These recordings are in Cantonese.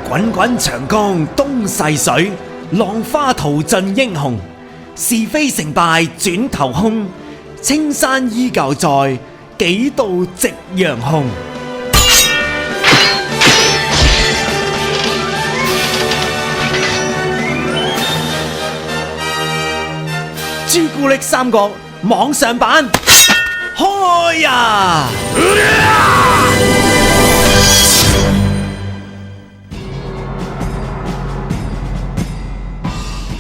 滾滾長江東逝水，浪花淘盡英雄。是非成敗轉頭空，青山依舊在，幾度夕陽紅。朱古力三國網上版開呀！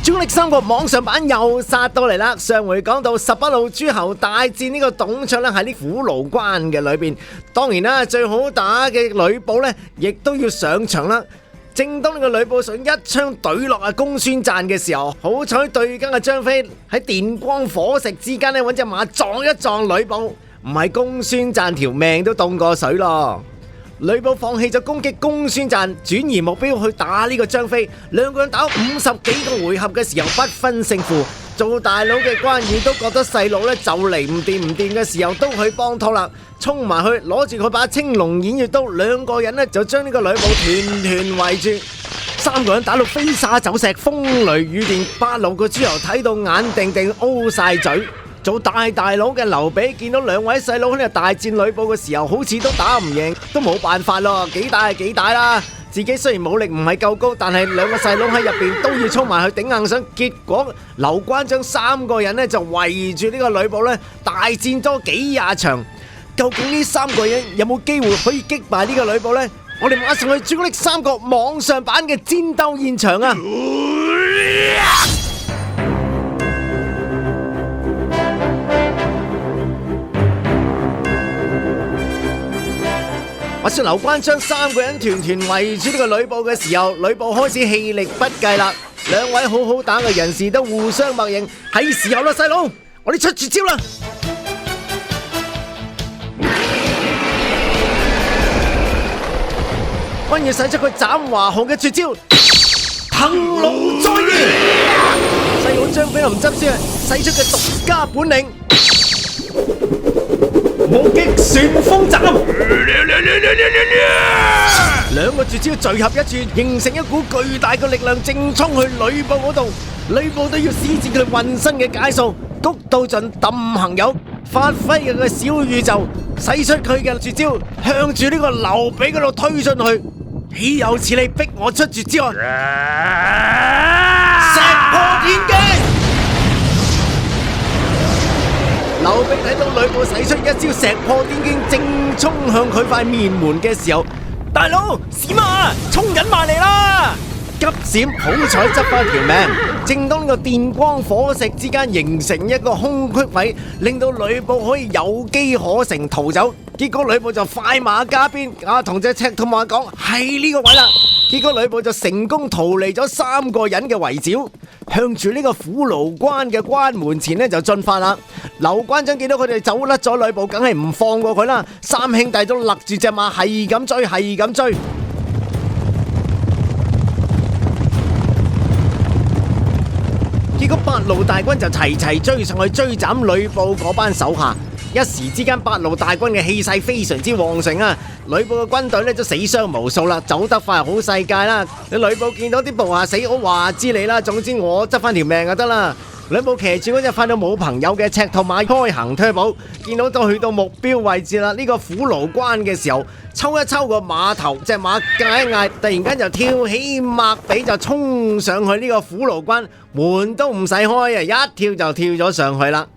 朱古力三國網上版又殺到嚟啦！上回講到18路諸侯大戰呢個董卓咧，喺啲虎牢關嘅裏邊，當然啦，最好打嘅呂布呢亦都要上場啦。正當呢個呂布想一槍懟落公孫瓚嘅時候，好彩對家嘅張飛喺電光火石之間咧，揾隻馬撞一撞呂布，唔係公孫瓚條命都凍過水咯。呂布放棄咗攻擊公孫瓚，轉移目標去打呢個張飛。兩個人打50幾個回合嘅時候不分勝負，做大佬嘅關羽都覺得細佬咧就嚟唔掂嘅時候，都去幫拖啦，衝埋去攞住佢把青龍偃月刀，兩個人咧就將呢個呂布團圍住。三個人打到飛沙走石，風雷雨電，8路個諸侯睇到眼定定，O晒嘴。做大佬嘅劉備見到兩位細佬喺度大戰呂布嘅時候，好似都打唔贏，都冇辦法咯，幾大係幾大啦。自己雖然武力唔係夠高，但係兩個細佬喺入邊都要衝埋去頂硬上。結果劉關張三個人呢就圍住呢個呂布呢大戰咗幾廿場。究竟呢三個人有冇機會可以擊敗呢個呂布呢？我哋馬上去朱古力三國網上版嘅戰鬥現場啊！話說劉關張三個人團圍住呢個呂布嘅時候，呂布開始氣力不繼啦。兩位好好打嘅人士都互相默認，係時候啦，細佬，我哋出絕招啦！關羽使出佢斬華雄嘅絕招，騰龍再現。細佬張飛又唔執輸啊，使出佢獨家本領。無極旋風斬，兩個絕招聚合一處，形成一股巨大嘅力量，正衝去呂布嗰度。呂布都要施展佢渾身嘅解數，谷到盡揼行有，發揮佢嘅小宇宙，使出佢嘅絕招，向住呢個劉備嗰度推進去。豈有此理，逼我出絕招啊！石破天驚！劉備睇到呂布使出一招石破天驚，正衝向佢塊面門嘅時候，大佬閃啊，衝緊埋嚟啦！急閃，好彩執翻條命。正當呢個電光火石之間形成一個空隙位，令到呂布可以有機可乘逃走。結果呂布就快馬加鞭，同隻赤兔馬講係呢個位啦。結果呂布就成功逃離咗三個人嘅圍剿，向住呢個虎牢關嘅關門前呢就進發啦。劉關張見到佢哋走甩咗呂布，梗係唔放過佢啦。三兄弟都勒住隻馬，係咁追，係咁追。結果8路大軍就齊追上去追斬呂布嗰班手下。一時之間8路大軍嘅氣勢非常之旺盛啊！呂布嘅軍隊咧都死傷無數啦，走得快好世界啦！你呂布見到啲部下死，我話知你啦，總之我執翻條命就得啦。呂布騎住嗰隻快到冇朋友嘅赤兔馬開行推步，見到都去到目標位置啦。呢個虎牢關嘅時候，抽一抽個馬頭，隻馬嗌一嗌，突然間就跳起麥髀就衝上去呢個虎牢關，門都唔使開啊，一跳就跳咗上去啦。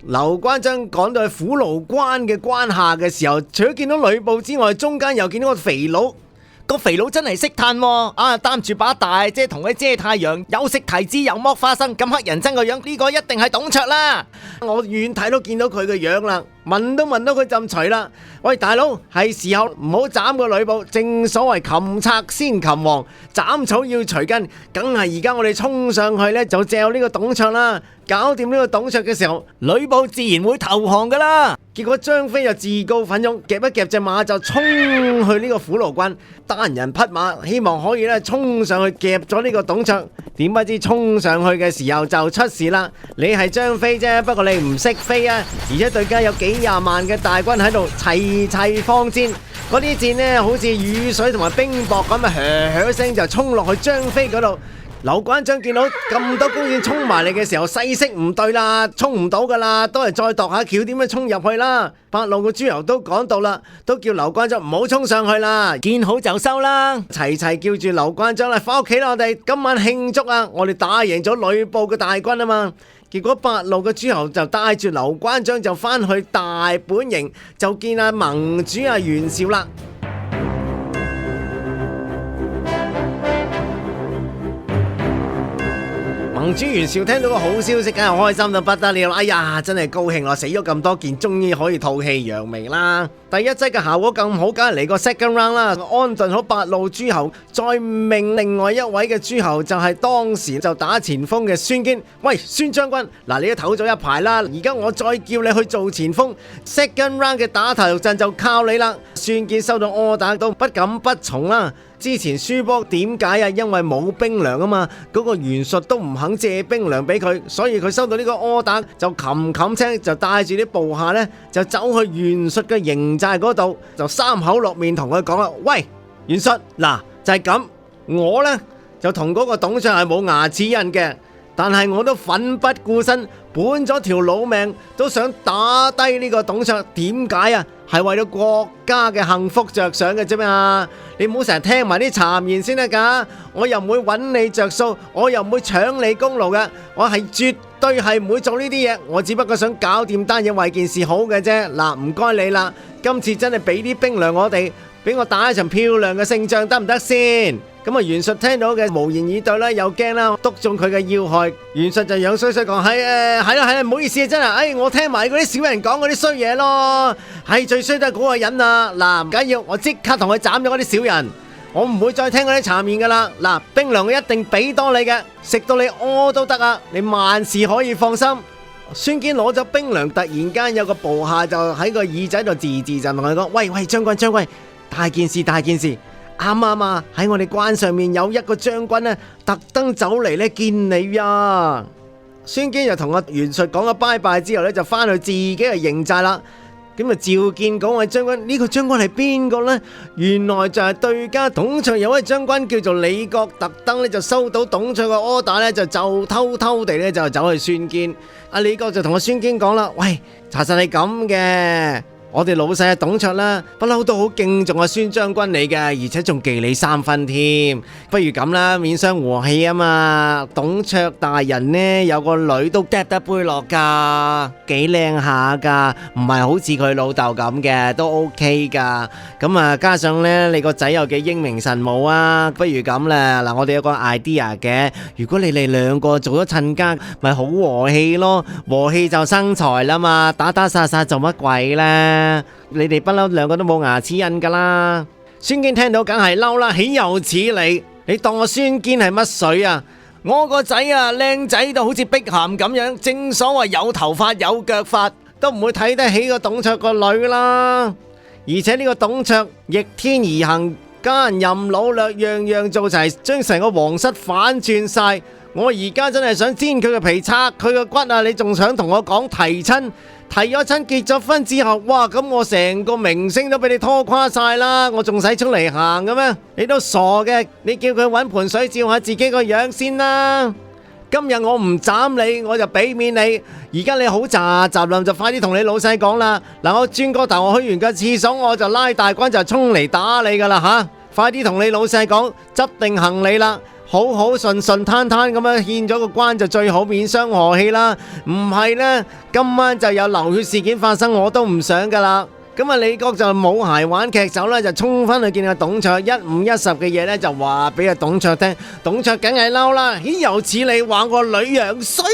劉關張趕到去虎牢關嘅關下嘅時候，除咗見到呂布之外，中間又見到個肥佬。個肥佬真係識嘆喎，擔住把大遮同佢遮太陽，又食提子又剝花生，咁黑人憎個樣，呢個一定係董卓啦！我遠睇都見到佢嘅樣啦，聞都聞到佢陣除啦。喂，大佬，係時候唔好斬個呂布，正所謂擒賊先擒王，斬草要除根，梗係而家我哋衝上去呢，就嚼呢個董卓啦。搞掂呢個董卓嘅時候，呂布自然會投降噶啦。結果張飛就自告奮勇，夾一夾隻馬就衝去呢個虎牢關，單人匹馬，希望可以咧衝上去夾咗呢個董卓。點不知衝上去嘅時候就出事啦！你係張飛啫，不過你唔識飛啊！而且對家有幾廿萬嘅大軍喺度齊齊放箭，嗰啲箭呢好似雨水同埋冰雹咁啊，噓聲就衝落去張飛嗰度。劉關張見到咁多弓箭衝埋嚟嘅時候，勢色唔對啦，衝唔到噶啦，都係再度下橋點樣衝入去啦。八路嘅諸侯都講到啦，都叫劉關張唔好衝上去啦，見好就收啦，齊齊叫住劉關張啦，翻屋企啦，我哋今晚慶祝啊，我哋打贏咗呂布嘅大軍啊嘛。結果八路嘅諸侯就帶住劉關張就翻去大本營，就見阿盟主阿袁紹啦。盟主袁紹聽到個好消息，梗係開心到不得了。哎呀，真係高興咯！死咗咁多件，終於可以吐氣揚眉啦。第一劑嘅效果咁好，梗係嚟個 second round 啦。安頓好八路諸侯，再命另外一位嘅諸侯，就係當時就打前鋒嘅孫堅。喂，孫將軍，嗱，你都唞咗一排啦，而家我再叫你去做前鋒 ，second round 嘅打頭陣就靠你啦。孫堅收到柯打都不敢不從啦。之前輸波點解啊？因為冇兵糧啊嘛，嗰個袁術都唔肯借兵糧俾佢，所以佢收到呢個柯打就冚車就帶住啲部下呢，就走去袁術嘅營寨嗰度，就三口落面同佢講啦：喂，袁術，嗱就係咁，我呢，就同嗰個董卓係冇牙齒印嘅，但係我都奮不顧身，本咗條老命都想打低呢個董卓。點解啊？係為咗國家嘅幸福着想嘅啫嘛！你唔好成日聽埋啲讒言先得噶，我又唔會揾你着數，我又唔會搶你功勞嘅，我係絕對係唔會做呢啲嘢，我只不過想搞掂單嘢，為件事好嘅啫。嗱，唔該你啦，今次真係俾啲兵糧我哋，俾我打一場漂亮嘅勝仗得唔得先？咁啊，袁術聽到嘅無言以對啦，又驚啦，篤中佢嘅要害。袁術就樣衰衰講：係啦，唔好意思啊，真係，我聽埋嗰啲小人講嗰啲衰嘢咯，係最衰都係嗰個人啊！嗱，唔緊要，我即刻同佢斬咗嗰啲小人，我唔會再聽嗰啲讒言噶啦。嗱，兵糧我一定俾多你嘅，食到你屙都得啊！你萬事可以放心。孫堅攞咗兵糧，突然間有個部下就喺個耳仔度字就同佢講：喂，將軍，大件事！啱啊！喺我哋關上面有一個將軍呢，特登走嚟呢見你呀！孫堅就同阿袁術講咗拜拜之後呢，就翻去自己嘅營寨啦。咁啊，召見嗰位將軍，呢個將軍係邊個呢？原來就係對家董卓有位將軍叫做李傕，特登呢就收到董卓嘅order呢，就偷偷地呢就走去孫堅。阿李傕就同阿孫堅講啦：喂，查實係咁嘅。我哋老細阿董卓啦，不嬲都好敬重阿孫將軍你嘅，而且仲忌你3分添。不如咁啦，免傷和氣啊嘛。董卓大人呢有個女都嗒得杯落噶，幾靚下噶，唔係好似佢老豆咁嘅，都 OK 噶。咁啊，加上呢你個仔又幾英明神武啊，不如咁啦。嗱，我哋有個 idea 嘅，如果你哋兩個做咗親家，咪好和氣咯，和氣就生財啦嘛，打殺做乜鬼呢？你哋不嬲兩個都冇牙齒印噶啦。孫堅聽到梗係嬲啦，豈有此理！你當我孫堅係乜水啊？我個仔啊，靚仔到好似碧咸咁樣，正所謂有頭髮有腳髮，都唔會睇得起個董卓個女啦。而且呢個董卓逆天而行，奸淫擄掠，樣樣做齊，將成個皇室反轉晒。我而家真係想煎佢個皮，拆佢個骨啊！你仲想同我講提親？提咗親，結咗婚之後，哇！咁我成個明星都俾你拖垮晒啦，我仲使出嚟行嘅咩？你都傻嘅，你叫佢搵盆水照下自己個樣先啦。今日我唔斬你，我就俾面你。而家你好雜林，就快啲同你老細講啦。嗱，我轉個頭，我去完個廁所，我就拉大軍就衝嚟打你噶啦吓！快啲同你老細講，執定行李啦。好好順攤咁樣獻咗個關就最好，免傷和氣啦。唔係呢，今晚就有流血事件發生，我都唔想噶啦。咁啊，李傕就冇鞋玩劇走啦，就衝翻去見阿董卓，一五一十嘅嘢呢，就話俾阿董卓聽。董卓梗係嬲啦，豈有此理，話我女樣衰。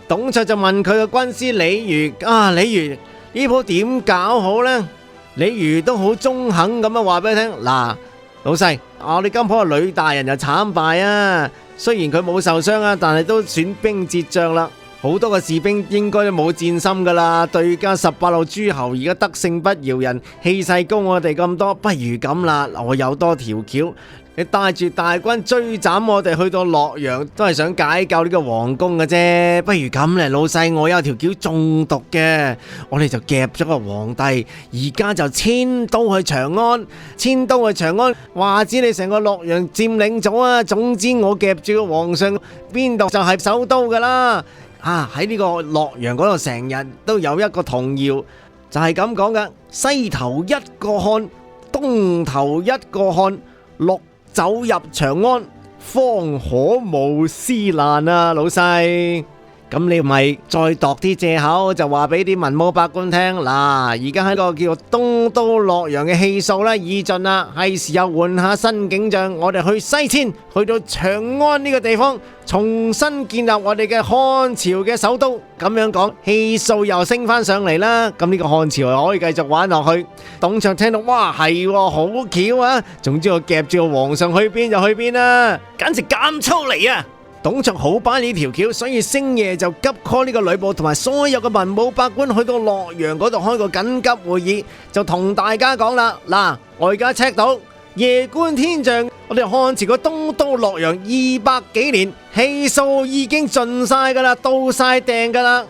董卓就問佢個軍師李儒啊，李儒呢鋪點搞好呢？李儒都好中肯咁樣話俾佢聽，嗱。老細，我哋今鋪個呂大人就慘敗啊！雖然佢冇受傷啊，但係都損兵折將啦。好多個士兵應該都冇戰心噶啦。對家18路諸侯而家得勝不饒人，氣勢高我哋咁多，不如咁啦，我有多條橋，你帶住大軍追斬我哋去到洛陽，都係想解救呢個皇宮嘅啫。不如咁咧，老細，我有條橋中毒嘅，我哋就夾咗個皇帝，而家就遷都去長安。遷都去長安，話知你成個洛陽佔領咗啊！總之我夾住個皇上，邊度就係首都噶啦。喺呢個洛陽嗰度成日都有一個童謠，就係咁講嘅：西頭一個漢，東頭一個漢，陸走入長安，方可無私難啊！老細，咁你咪再度啲借口，就話俾啲文武百官聽嗱，而家喺個叫做東都洛陽嘅氣數呢已盡啦，係時候換下新景象，我哋去西遷，去到長安呢個地方，重新建立我哋嘅漢朝嘅首都。咁樣講，氣數又升翻上嚟啦，咁呢個漢朝又可以繼續玩落去。董卓聽到，哇，係好巧啊！總之我夾住個皇上去邊就去邊啦，簡直咁粗嚟啊！董卓好把呢條橋，所以星夜就急 call 呢個呂布同埋所有嘅文武百官去到洛陽嗰度開個緊急會議，就同大家講啦，嗱，我而家 check 到夜觀天象，我哋漢朝個東都洛陽200幾年氣數已經盡晒噶啦，到晒訂噶啦。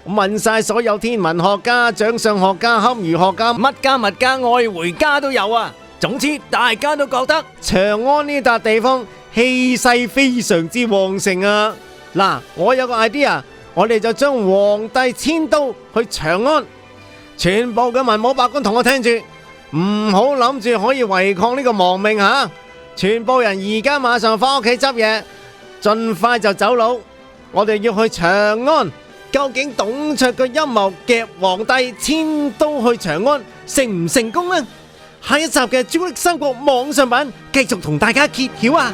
問晒所有天文學家、掌上學家、堪輿學家、乜家物家、愛回家都有啊。總之大家都覺得長安呢笪地方氣勢非常之旺盛啊！嗱，我有個 idea， 我哋就將皇帝遷都去長安。全部嘅文武百官同我聽住，唔好諗住可以違抗呢個亡命吓！全部人而家馬上翻屋企執嘢，盡快就走佬。我哋要去長安。究竟董卓嘅陰謀夾皇帝遷都去長安成唔成功呢？下一集嘅朱古力三國網上版繼續同大家揭曉啊！